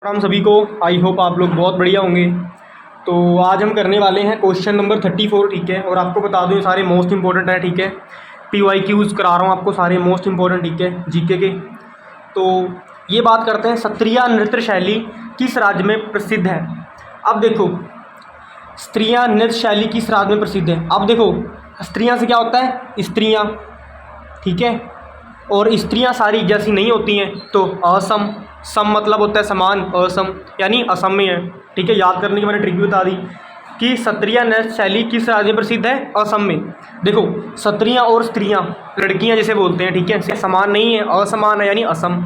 हम सभी को। आई होप आप लोग बहुत बढ़िया होंगे। तो आज हम करने वाले हैं क्वेश्चन नंबर 34, ठीक है। और आपको बता दूं ये सारे मोस्ट इंपॉर्टेंट हैं, ठीक है। PYQs करा रहा हूँ आपको, सारे मोस्ट इंपॉर्टेंट, ठीक है, जीके के। तो ये बात करते हैं, सत्रिय नृत्य शैली किस राज्य में प्रसिद्ध है। अब देखो, स्त्रियाँ नृत्य शैली किस राज्य में प्रसिद्ध है। अब देखो, स्त्रियाँ से क्या होता है, स्त्रियाँ, ठीक है। और स्त्रियां सारी एक जैसी नहीं होती हैं, तो असम, सम मतलब होता है समान, असम यानी असम में है, ठीक है। याद करने की मैंने ट्रिक भी बता दी कि सत्रिय नृत्य शैली किस राज्य में प्रसिद्ध है, असम में। देखो, सत्रियां और स्त्रियां, लड़कियां जिसे बोलते हैं, ठीक है, समान नहीं है, असमान है यानी असम।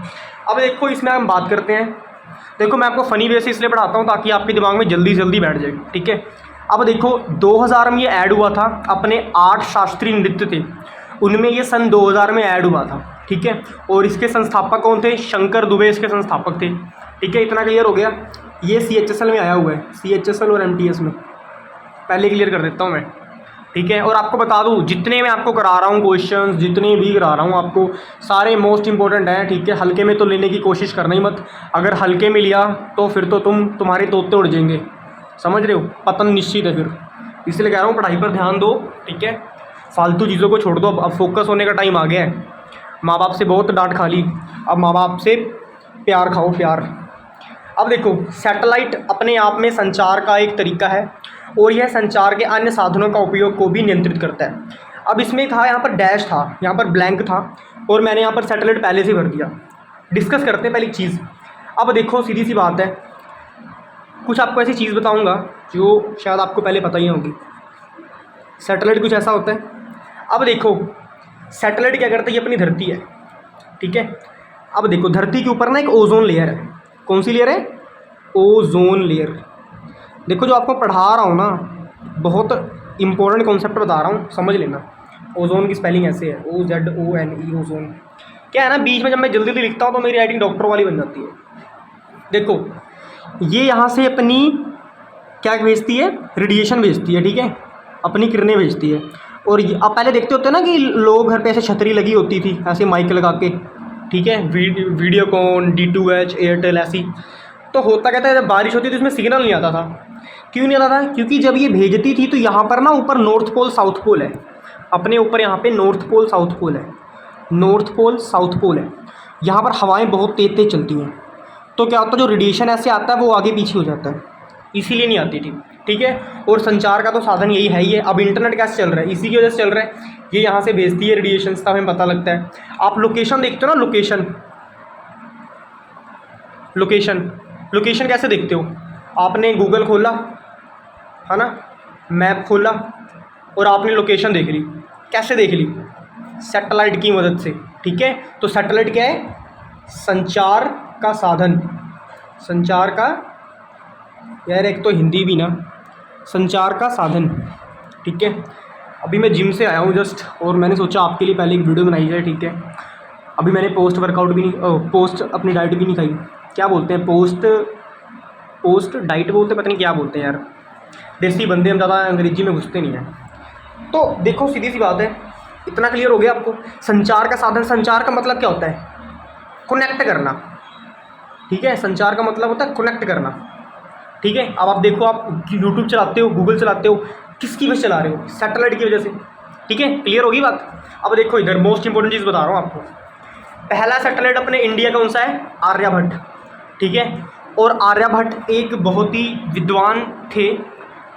अब देखो, इसमें हम बात करते हैं। देखो, मैं आपको फ़नी वे से इसलिए पढ़ाता हूँ ताकि आपके दिमाग में जल्दी जल्दी बैठ जाए, ठीक है। अब देखो, 2000 में ये ऐड हुआ था, अपने 8 शास्त्रीय नृत्य थे, उनमें ये सन 2000 में ऐड हुआ था, ठीक है। और इसके संस्थापक कौन थे, शंकर दुबे इसके संस्थापक थे, ठीक है। इतना क्लियर हो गया। ये CHSL में आया हुआ है, CHSL और MTS में, पहले क्लियर कर देता हूँ मैं, ठीक है। और आपको बता दूँ, जितने मैं आपको करा रहा हूँ क्वेश्चंस, जितने भी करा रहा हूँ आपको, सारे मोस्ट इंपॉर्टेंट हैं, ठीक है। हल्के में तो लेने की कोशिश करना ही मत। अगर हल्के में लिया तो फिर तो तुम्हारे तोते उड़ जाएंगे, समझ रहे हो, पतन निश्चित है फिर। इसलिए कह रहा हूँ, पढ़ाई पर ध्यान दो, ठीक है। फालतू चीज़ों को छोड़ दो। अब फोकस होने का टाइम आ गया है। माँ बाप से बहुत डांट खा ली, अब माँ बाप से प्यार खाओ, प्यार। अब देखो, सैटेलाइट अपने आप में संचार का एक तरीका है और यह संचार के अन्य साधनों का उपयोग को भी नियंत्रित करता है। अब इसमें था, यहाँ पर डैश था, यहाँ पर ब्लैंक था, और मैंने यहाँ पर सैटेलाइट पहले से भर दिया। डिस्कस करते हैं पहली चीज़। अब देखो, सीधी सी बात है, कुछ आपको ऐसी चीज़ बताऊँगा जो शायद आपको पहले पता ही होगी। सैटेलाइट कुछ ऐसा होता है। अब देखो, सैटेलाइट क्या करता है, ये अपनी धरती है, ठीक है। अब देखो, धरती के ऊपर ना एक ओजोन लेयर है। कौन सी लेयर है, ओजोन लेयर। देखो, जो आपको पढ़ा रहा हूँ ना, बहुत इंपॉर्टेंट कॉन्सेप्ट बता रहा हूँ, समझ लेना। ओजोन की स्पेलिंग ऐसे है, OZONE, ओजोन। क्या है ना, बीच में जब मैं जल्दी जल्दी लिखता हूँ तो मेरी राइटिंग डॉक्टर वाली बन जाती है। देखो, ये यहाँ से अपनी क्या भेजती है, रेडिएशन भेजती है, ठीक है, अपनी किरणें भेजती है। और आप पहले देखते होते ना कि लोग घर पे ऐसे छतरी लगी होती थी, ऐसे माइक लगा के, ठीक है, वीडियोकॉन, D2H, एयरटेल, ऐसी। तो होता क्या था, जब बारिश होती थी तो इसमें सिग्नल नहीं आता था। क्यों नहीं आता था, क्योंकि जब ये भेजती थी तो यहाँ पर ना ऊपर नॉर्थ पोल साउथ पोल है, अपने ऊपर यहाँ पे नॉर्थ पोल साउथ पोल है, नॉर्थ पोल साउथ पोल है। यहाँ पर हवाएं बहुत तेज तेज चलती हैं, तो क्या होता है, जो रेडिएशन ऐसे आता है वो आगे पीछे हो जाता है, इसीलिए नहीं आती थी, ठीक है। और संचार का तो साधन यही है ही है। अब इंटरनेट कैसे चल रहा है, इसी की वजह से चल रहा है। ये यहाँ से भेजती है रेडिएशन, तब हमें पता लगता है। आप लोकेशन देखते हो ना, लोकेशन, लोकेशन, लोकेशन कैसे देखते हो, आपने गूगल खोला है ना, मैप खोला और आपने लोकेशन देख ली। कैसे देख ली, सैटेलाइट की मदद से, ठीक है। तो सैटेलाइट क्या है, संचार का साधन, संचार का, यार एक तो हिंदी भी ना, संचार का साधन, ठीक है। अभी मैं जिम से आया हूँ जस्ट, और मैंने सोचा आपके लिए पहले एक वीडियो बनाई जाए, ठीक है। अभी मैंने पोस्ट वर्कआउट भी नहीं, पोस्ट अपनी डाइट भी नहीं खाई। क्या बोलते हैं, पोस्ट डाइट बोलते हैं, पता नहीं क्या बोलते हैं यार, देसी बंदे हम, ज़्यादा अंग्रेजी में घुसते नहीं हैं। तो देखो, सीधी सी बात है, इतना क्लियर हो गया आपको। संचार का साधन, संचार का मतलब क्या होता है, कनेक्ट करना, ठीक है। संचार का मतलब होता है कनेक्ट करना, ठीक है। अब आप देखो, आप यूट्यूब चलाते हो, गूगल चलाते हो, किसकी वजह से चला रहे हो, सैटेलाइट की वजह से, ठीक है। क्लियर होगी बात। अब देखो, इधर मोस्ट इंपॉर्टेंट चीज़ बता रहा हूँ आपको। पहला सैटेलाइट अपने इंडिया का कौन सा है, आर्यभट्ट, ठीक है। और आर्यभट्ट एक बहुत ही विद्वान थे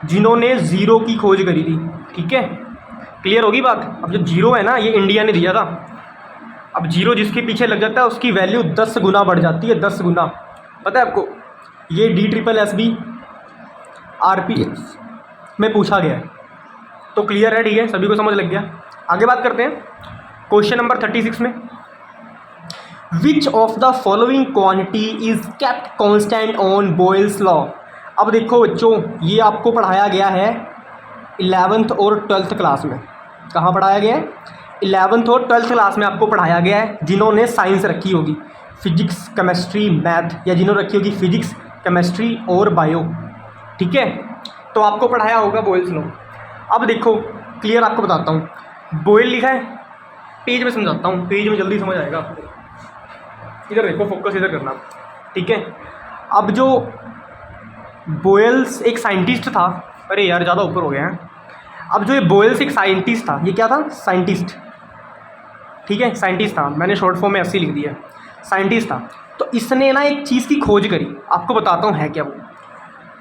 जिन्होंने जीरो की खोज करी थी, ठीक है। क्लियर होगी बात। अब जो जीरो है ना, ये इंडिया ने दिया था। अब जीरो जिसके पीछे लग जाता है उसकी वैल्यू 10 गुना बढ़ जाती है, 10 गुना, पता है आपको। ये DSSB RPS में पूछा गया है। तो क्लियर है, ठीक है, सभी को समझ लग गया। आगे बात करते हैं क्वेश्चन नंबर 36 में। Which of the following quantity is kept constant on Boyle's law. अब देखो बच्चों, ये आपको पढ़ाया गया है 11th और 12th क्लास में। कहाँ पढ़ाया गया है, 11th और 12th क्लास में आपको पढ़ाया गया है। जिन्होंने साइंस रखी होगी, फिजिक्स, केमिस्ट्री, मैथ, या जिन्होंने रखी होगी फिजिक्स, केमिस्ट्री और बायो, ठीक है, तो आपको पढ़ाया होगा बॉयल्स लॉ। अब देखो, क्लियर आपको बताता हूँ, बॉयल लिखा है, पेज में समझाता हूँ, पेज में जल्दी समझ आएगा आपको। इधर देखो, फोकस इधर करना, ठीक है। अब जो बोयल्स एक साइंटिस्ट था, अरे यार ज़्यादा ऊपर हो गया है। अब जो ये बोयल्स एक साइंटिस्ट था, ये क्या था, साइंटिस्ट, ठीक है, साइंटिस्ट था, मैंने शॉर्ट फॉर्म में ऐसे लिख दिया, साइंटिस्ट था। तो इसने ना एक चीज़ की खोज करी, आपको बताता हूँ है क्या वो।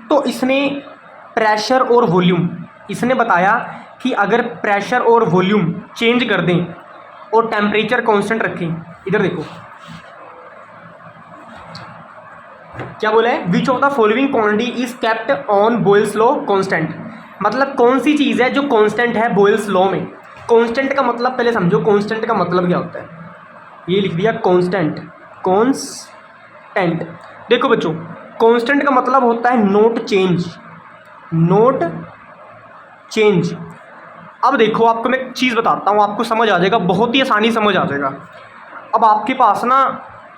तो इसने प्रेशर और वॉल्यूम, इसने बताया कि अगर प्रेशर और वॉल्यूम चेंज कर दें और टेम्परेचर कांस्टेंट रखें, इधर देखो क्या बोला है, which of the following quantity is kept on Boyle's law constant. मतलब कौन सी चीज़ है जो कांस्टेंट है बॉयल्स लॉ में। कांस्टेंट का मतलब पहले समझो, कांस्टेंट का मतलब क्या होता है, ये लिख दिया कांस्टेंट, कांस्टेंट। देखो बच्चों, कांस्टेंट का मतलब होता है नोट चेंज, नोट चेंज। अब देखो आपको मैं एक चीज़ बताता हूँ, आपको समझ आ जाएगा, बहुत ही आसानी समझ आ जाएगा। अब आपके पास ना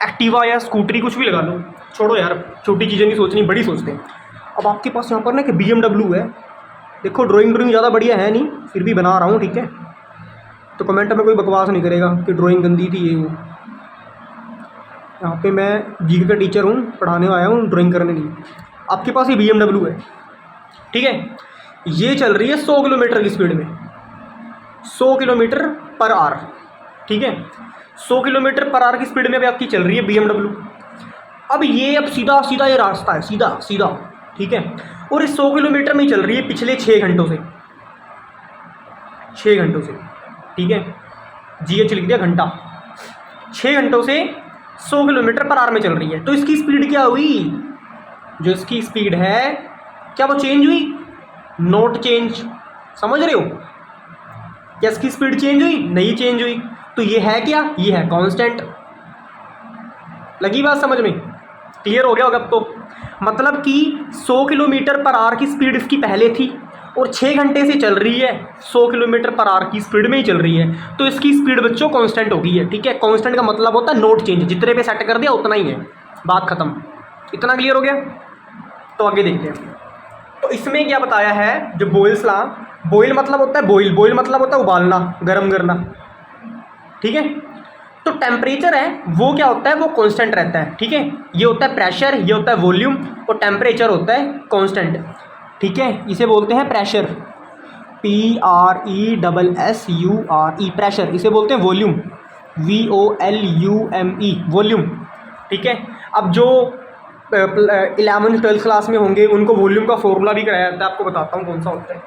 एक्टिवा या स्कूटरी कुछ भी लगा लो, छोड़ो यार छोटी चीज़ें नहीं सोचनी, बड़ी सोचते हैं। अब आपके पास यहाँ पर ना कि BMW है, देखो ड्राइंग ज़्यादा बढ़िया है नहीं, फिर भी बना रहा हूँ, ठीक है। तो कमेंट में कोई बकवास नहीं करेगा कि ड्राइंग गंदी थी ये वो। यहाँ पे मैं जीके का टीचर हूँ, पढ़ाने आया हूँ, ड्राइंग करने नहीं। आपके पास ये BMW है, ठीक है, ये चल रही है 100 किलोमीटर की स्पीड में, 100 किलोमीटर पर आवर, ठीक है, 100 किलोमीटर पर आवर की स्पीड में अभी आपकी चल रही है BMW। अब ये अब सीधा सीधा ये रास्ता है, सीधा सीधा, ठीक है, और इस 100 किलोमीटर में चल रही है पिछले 6 घंटों से, 6 घंटों से, ठीक है, GH लिख दिया घंटा, 6 घंटों से 100 किलोमीटर पर आवर में चल रही है। तो इसकी स्पीड क्या हुई, जो इसकी स्पीड है क्या वो चेंज हुई, नोट चेंज, समझ रहे हो, क्या इसकी स्पीड चेंज हुई, नहीं चेंज हुई। तो ये है क्या, ये है कांस्टेंट। लगी बात समझ में, क्लियर हो गया होगा अब तो। मतलब कि 100 किलोमीटर पर आवर की स्पीड इसकी पहले थी और 6 घंटे से चल रही है 100 किलोमीटर पर आवर की स्पीड में ही चल रही है, तो इसकी स्पीड बच्चों कांस्टेंट हो गई है, ठीक है। कांस्टेंट का मतलब होता है नोट चेंज, जितने पे सेट कर दिया उतना ही है, बात खत्म। इतना क्लियर हो गया, तो आगे देखते हैं। तो इसमें क्या बताया है, जो बॉयल्स लॉ, बॉयल मतलब होता है बॉयल, बॉयल मतलब होता है उबालना, गर्म करना, ठीक है। तो टेम्परेचर है वो क्या होता है, वो कांस्टेंट रहता है, ठीक है। ये होता है प्रेशर, ये होता है वॉल्यूम, और टेम्परेचर होता है कांस्टेंट, ठीक है। इसे बोलते हैं प्रेशर, PRESSURE, प्रेशर। इसे बोलते हैं वॉल्यूम, VOLUME, वॉल्यूम, ठीक है। अब जो 11th 12th क्लास में होंगे उनको वॉल्यूम का फॉर्मूला भी कराया जाता है, आपको बताता हूँ कौन सा होता है।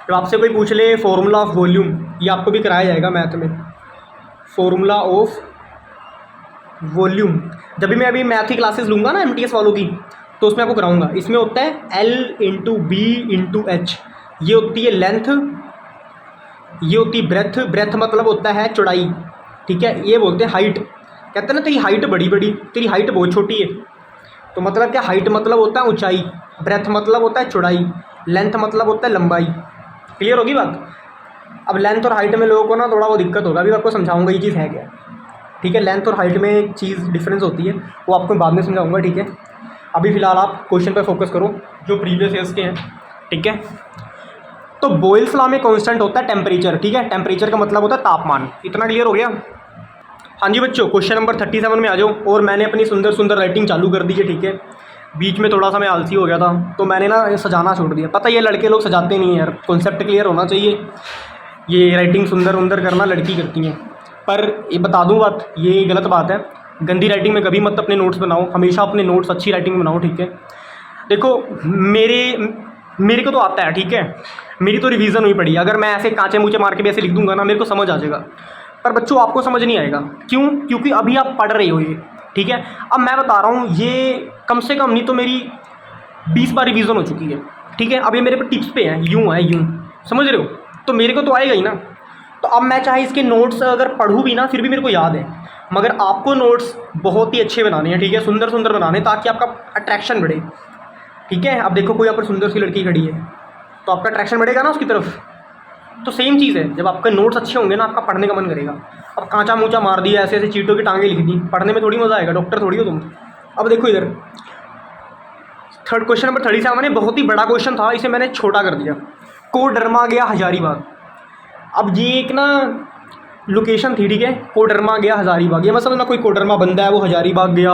जब आपसे कोई पूछ ले फॉर्मूला ऑफ वॉल्यूम, ये आपको भी कराया जाएगा मैथ में, फॉर्मूला ऑफ वॉल्यूम। जब भी मैं अभी मैथ की क्लासेस लूँगा ना MTS वालों की, तो उसमें आपको कराऊंगा। इसमें होता है L/B/H, ये होती है लेंथ, ये होती है ब्रेथ, ब्रेथ मतलब होता है चौड़ाई, ठीक है। ये बोलते हैं हाइट, कहते हैं ना तेरी हाइट बड़ी बड़ी, तेरी हाइट बहुत छोटी है, तो मतलब क्या, हाइट मतलब होता है ऊंचाई, ब्रेथ मतलब होता है चौड़ाई, लेंथ मतलब होता है लंबाई। क्लियर होगी बात। अब लेंथ और हाइट में लोगों को ना थोड़ा वो दिक्कत होगा, अभी आपको समझाऊंगा ये चीज़ है क्या, ठीक है। लेंथ और हाइट में एक चीज़ डिफरेंस होती है, वो आपको बाद में समझाऊंगा, ठीक है। अभी फ़िलहाल आप क्वेश्चन पर फोकस करो जो प्रीवियस ईयर्स के हैं, ठीक है। तो बॉयल्स लॉ में कांस्टेंट होता है टेम्परेचर, ठीक है। टेम्परेचर का मतलब होता है तापमान। इतना क्लियर हो गया। हाँ जी बच्चों, क्वेश्चन नंबर 37 में आ जाओ। और मैंने अपनी सुंदर सुंदर राइटिंग चालू कर दी है, ठीक है। बीच में थोड़ा सा मैं आलसी हो गया था, तो मैंने ना सजाना छोड़ दिया। पता ये लड़के लोग सजाते नहीं हैं यार, कॉन्सेप्ट क्लियर होना चाहिए। ये राइटिंग सुंदर उंदर करना लड़की करती हैं, पर ये बता दूँ बात, ये गलत बात है। गंदी राइटिंग में कभी मत अपने नोट्स बनाओ, हमेशा अपने नोट्स अच्छी राइटिंग बनाओ, ठीक है। देखो मेरे को तो आता है, ठीक है, मेरी तो रिवीजन हुई पड़ी। अगर मैं ऐसे कांचे मूचे मार के भी ऐसे लिख दूंगा ना, मेरे को समझ आ जाएगा, पर बच्चों आपको समझ नहीं आएगा। क्यों? क्योंकि अभी आप पढ़ रहे हो ये, ठीक है। अब मैं बता रहा हूँ, ये कम से कम नहीं तो मेरी 20 बार रिवीजन हो चुकी है, ठीक है। अब ये मेरे पे टिप्स पे है, यूँ है यूँ, समझ रहे हो, तो मेरे को तो आएगा ही ना। तो अब मैं चाहे इसके नोट्स अगर पढ़ूँ भी ना, फिर भी मेरे को याद है। मगर आपको नोट्स बहुत ही अच्छे बनाने हैं, ठीक है, सुंदर सुंदर बनाने, ताकि आपका अट्रैक्शन बढ़े, ठीक है। अब देखो कोई यहाँ पर सुंदर सी लड़की खड़ी है, तो आपका अट्रैक्शन बढ़ेगा ना उसकी तरफ। तो सेम चीज़ है, जब आपके नोट्स अच्छे होंगे ना, आपका पढ़ने का मन करेगा। अब कांचा मूचा मार दिया, ऐसे ऐसे चीटों की टांगे लिख दी, पढ़ने में थोड़ी मज़ा आएगा, डॉक्टर थोड़ी हो तुम। अब देखो इधर क्वेश्चन नंबर 37 बहुत ही बड़ा क्वेश्चन था, इसे मैंने छोटा कर दिया। कोडरमा गया हजारीबाग। अब ये एक ना लोकेशन थी, ठीक है, कोडरमा गया हजारीबाग। ये मतलब ना कोई कोडरमा बंदा है वो हजारीबाग गया,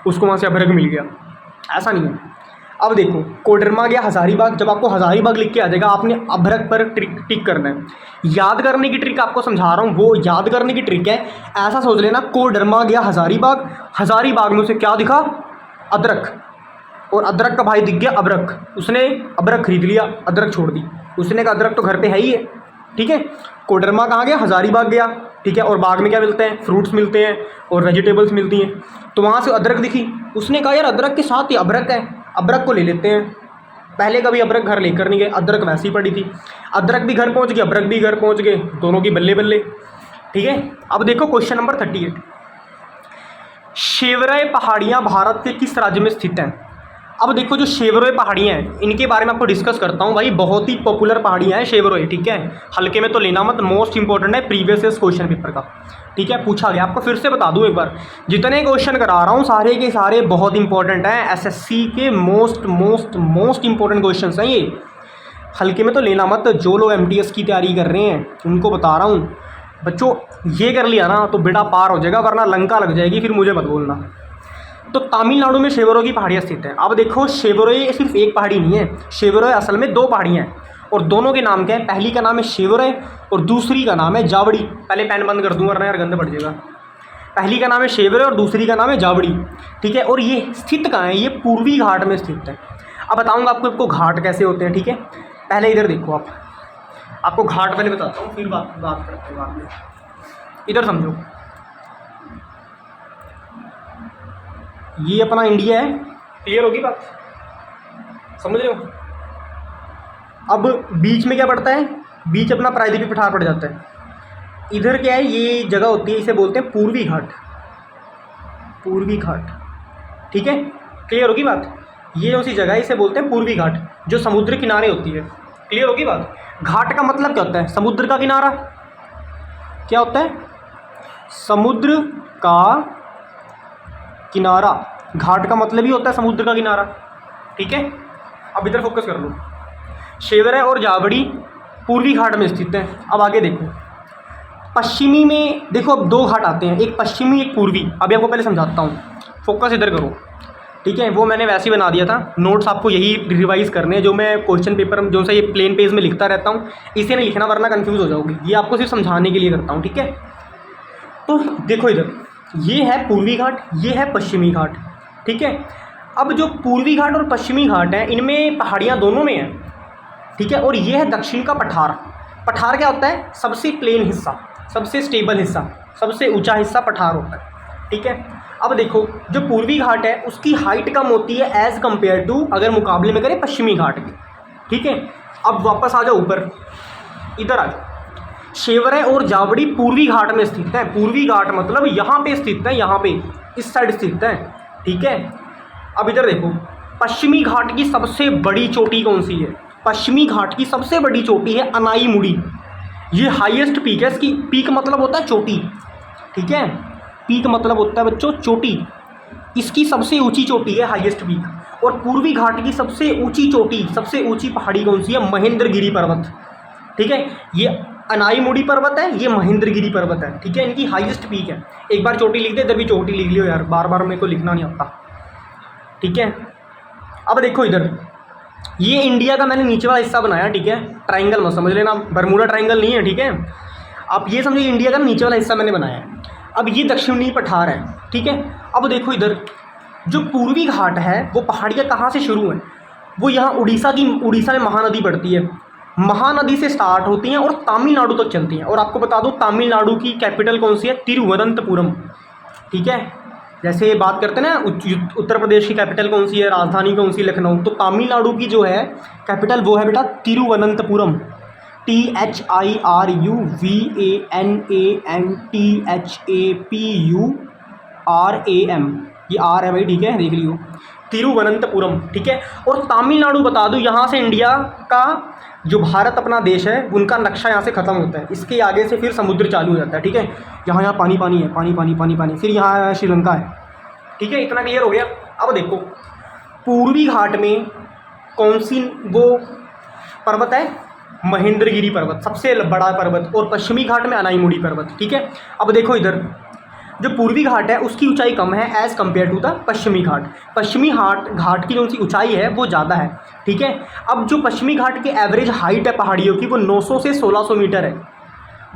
उसको वहाँ से अभ्रक मिल गया, ऐसा नहीं है। अब देखो कोडरमा गया हज़ारीबाग, जब आपको हज़ारीबाग लिख के आ जाएगा आपने अभ्रक पर टिक करना है। याद करने की ट्रिक आपको समझा रहा हूँ, वो याद करने की ट्रिक है। ऐसा सोच लेना कोडरमा गया हज़ारीबाग, हज़ारीबाग में उसे क्या दिखा, अदरक, और अदरक का भाई दिख गया अभ्रक, उसने अभ्रक खरीद लिया, अदरक छोड़ दी। उसने कहा अदरक तो घर पे है ही है, ठीक है। कोडरमा कहाँ गया, हज़ारीबाग गया, ठीक है। और बाग में क्या मिलते हैं, फ्रूट्स मिलते हैं और वेजिटेबल्स मिलती हैं। तो वहाँ से अदरक दिखी, उसने कहा यार अदरक के साथ ही अभ्रक है, अदरक को ले लेते हैं। पहले कभी अदरक घर लेकर नहीं गए, अदरक वैसी पड़ी थी, अदरक भी घर पहुँच गई, अदरक भी घर पहुँच गए, दोनों की बल्ले बल्ले, ठीक है। अब देखो क्वेश्चन नंबर 38, शेवरय पहाड़ियाँ भारत के किस राज्य में स्थित हैं। अब देखो जो शेवरोय पहाड़ियाँ हैं इनके बारे में आपको डिस्कस करता हूँ भाई, बहुत ही पॉपुलर पहाड़ियाँ हैं शेवरोय, ठीक है। हल्के में तो लेना मत, मोस्ट इंपॉर्टेंट है प्रीवियस ईयर क्वेश्चन पेपर का, ठीक है, पूछा गया। आपको फिर से बता दूँ एक बार, जितने क्वेश्चन करा रहा हूँ सारे के सारे बहुत इंपॉर्टेंट हैं, एसएससी के मोस्ट इंपॉर्टेंट क्वेश्चन हैं ये, हल्के में तो लेना मत। जो लोग एमटीएस की तैयारी कर रहे हैं उनको बता रहा हूँ बच्चों, ये कर लिया ना तो बेटा पार हो जाएगा, वरना लंका लग जाएगी, फिर मुझे मत बोलना। तो तमिलनाडु में शेवरोय की पहाड़ियाँ स्थित हैं। अब देखो शेवरोय सिर्फ एक पहाड़ी नहीं है, शेवरोय असल में 2 पहाड़ियाँ हैं और दोनों के नाम क्या है, पहली का नाम है शेवरोय और दूसरी का नाम है जावड़ी। पहले पेन बंद कर दूंगा वरना यार गंदा पड़ जाएगा। पहली का नाम है शेवरोय और दूसरी का नाम है जावड़ी, ठीक है। और ये स्थित कहाँ है, ये पूर्वी घाट में स्थित है। अब बताऊँगा आपको घाट कैसे होते हैं, ठीक है। पहले इधर देखो, आपको घाट पहले बताता हूँ, फिर बात करते हैं बाद में। इधर समझो, ये अपना इंडिया है, क्लियर होगी बात, समझ रहे हो। अब बीच में क्या पड़ता है, बीच अपना प्रायद्वीपीय पठार पड़ जाता है। इधर क्या है, ये जगह होती है, इसे बोलते हैं पूर्वी घाट, पूर्वी घाट, ठीक है, क्लियर होगी बात। ये उसी जगह है, इसे बोलते हैं पूर्वी घाट, जो समुद्र किनारे होती है, क्लियर होगी बात। घाट का मतलब क्या होता है, समुद्र का किनारा, क्या होता है, समुद्र का किनारा। घाट का मतलब ही होता है समुद्र का किनारा, ठीक है। अब इधर फोकस कर लो, शेवरोय और जावड़ी पूर्वी घाट में स्थित है। अब आगे देखो, पश्चिमी में देखो, अब 2 घाट आते हैं, एक पश्चिमी एक पूर्वी। अभी आपको पहले समझाता हूँ, फोकस इधर करो, ठीक है। वो मैंने वैसे ही बना दिया था, नोट्स आपको यही रिवाइज करने हैं, जो मैं क्वेश्चन पेपर जो सा ये प्लेन पेज में लिखता रहता हूँ, इसे नहीं लिखना वरना कन्फ्यूज़ हो जाओगी। ये आपको सिर्फ समझाने के लिए करता हूँ, ठीक है। तो देखो इधर, ये है पूर्वी घाट, ये है पश्चिमी घाट, ठीक है। अब जो पूर्वी घाट और पश्चिमी घाट हैं इनमें पहाड़ियाँ दोनों में हैं, ठीक है। और ये है दक्षिण का पठार। पठार क्या होता है, सबसे प्लेन हिस्सा, सबसे स्टेबल हिस्सा, सबसे ऊंचा हिस्सा पठार होता है, ठीक है। अब देखो जो पूर्वी घाट है उसकी हाइट कम होती है एज़ कम्पेयर टू, अगर मुकाबले में करें पश्चिमी घाट के, ठीक है। अब वापस आ जाओ ऊपर, इधर आ जाओ, शेवरोय और जावड़ी पूर्वी घाट में स्थित है। पूर्वी घाट मतलब यहाँ पे स्थित है, यहाँ पे इस साइड स्थित है, ठीक है। अब इधर देखो, पश्चिमी घाट की सबसे बड़ी चोटी कौन सी है, पश्चिमी घाट की सबसे बड़ी चोटी है अनाईमुड़ी। ये हाईएस्ट पीक है, इसकी पीक मतलब होता है चोटी, ठीक है। पीक मतलब होता है बच्चों चोटी, इसकी सबसे ऊंची चोटी है हाईएस्ट पीक। और पूर्वी घाट की सबसे ऊंची चोटी, सबसे ऊंची पहाड़ी कौन सी है, महेंद्रगिरी पर्वत, ठीक है। ये अनाईमुड़ी पर्वत है, ये महेंद्रगिरी पर्वत है, ठीक है। इनकी हाईएस्ट पीक है। एक बार चोटी लिख दे, इधर भी चोटी लिख लियो यार, बार बार मेरे को लिखना नहीं आता, ठीक है। अब देखो इधर, ये इंडिया का मैंने नीचे वाला हिस्सा बनाया, ठीक है। ट्राइंगल मत समझ लेना, बरमूडा ट्राइंगल नहीं है, ठीक है। आप ये समझिए इंडिया का नीचे वाला हिस्सा मैंने बनाया है। अब ये दक्षिणी पठार है, ठीक है। अब देखो इधर जो पूर्वी घाट है वो पहाड़ियाँ कहाँ से शुरू हैं, वो यहाँ उड़ीसा में महानदी पड़ती है, महानदी से स्टार्ट होती हैं और तमिलनाडु तक चलती हैं। और आपको बता दूँ तमिलनाडु की कैपिटल कौन सी है, तिरुवनंतपुरम, ठीक है। जैसे बात करते हैं ना उत्तर प्रदेश की कैपिटल कौन सी है, राजधानी कौन सी, लखनऊ, तो तमिलनाडु की जो है कैपिटल वो है बेटा तिरुवनंतपुरम, THIRUVANANTHAPURAM, ये आर है भाई, ठीक है, देख लियो, तिरुवनंतपुरम, ठीक है। और तमिलनाडु बता दूँ यहाँ से इंडिया का जो भारत अपना देश है उनका नक्शा यहाँ से ख़त्म होता है, इसके आगे से फिर समुद्र चालू हो जाता है, ठीक है। यहाँ पानी पानी है, पानी पानी पानी पानी, फिर यहाँ श्रीलंका है, ठीक है। इतना क्लियर हो गया। अब देखो पूर्वी घाट में कौन सी वो पर्वत है, महेंद्रगिरी पर्वत सबसे बड़ा पर्वत, और पश्चिमी घाट में अनाईमुड़ी पर्वत, ठीक है। अब देखो इधर जो पूर्वी घाट है उसकी ऊंचाई कम है एज़ कम्पेयर टू द पश्चिमी घाट। पश्चिमी घाट की जो सी ऊंचाई है वो ज़्यादा है, ठीक है। अब जो पश्चिमी घाट की एवरेज हाइट है पहाड़ियों की वो 900 से 1600 मीटर है,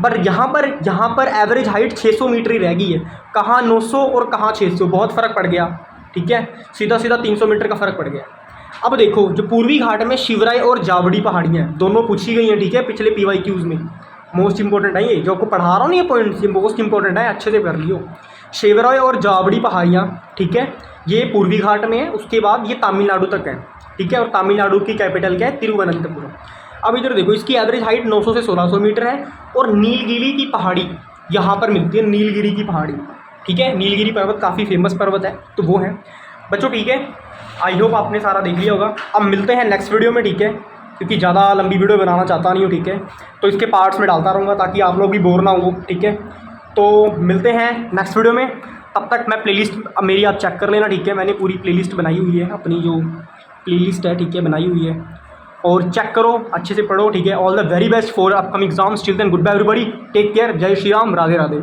पर यहाँ पर एवरेज हाइट 600 मीटर ही रह गई है। कहाँ 900 और कहाँ 600, बहुत फ़र्क पड़ गया, ठीक है। सीधा 300 मीटर का फ़र्क पड़ गया। अब देखो जो पूर्वी घाट में शिवराय और जावड़ी पहाड़ियाँ दोनों पूछी गई हैं, ठीक है, पिछले PYQs में। मोस्ट इंपॉर्टेंट है ये, जो आपको पढ़ा रहा हूँ ये पॉइंट मोस्ट इंपॉर्टेंट है, अच्छे से कर लियो। शिवराय और जावड़ी पहाड़ियाँ, ठीक है, ये पूर्वी घाट में है। उसके बाद ये तमिलनाडु तक है, ठीक है, और तमिलनाडु की कैपिटल क्या है, तिरुवनंतपुरम। अब इधर देखो इसकी एवरेज हाइट 900 से 1600 मीटर है। और नीलगिरी की पहाड़ी यहाँ पर मिलती है, नीलगिरी की पहाड़ी, ठीक है। नीलगिरी पर्वत काफ़ी फेमस पर्वत है, तो वो है बच्चों, ठीक है। आई होप आपने सारा देख लिया होगा। अब मिलते हैं नेक्स्ट वीडियो में, ठीक है, क्योंकि ज़्यादा लंबी वीडियो बनाना चाहता नहीं हूँ, ठीक है। तो इसके पार्ट्स में डालता रहूँगा ताकि आप लोग भी बोर ना हो, ठीक है। तो मिलते हैं नेक्स्ट वीडियो में, तब तक मैं प्लेलिस्ट मेरी आप चेक कर लेना, ठीक है। मैंने पूरी प्लेलिस्ट बनाई हुई है, अपनी जो प्लेलिस्ट है, ठीक है, बनाई हुई है, और चेक करो, अच्छे से पढ़ो, ठीक है। All the very best for upcoming exams. Till then good bye everybody, take care, जय श्री राम, राधे राधे।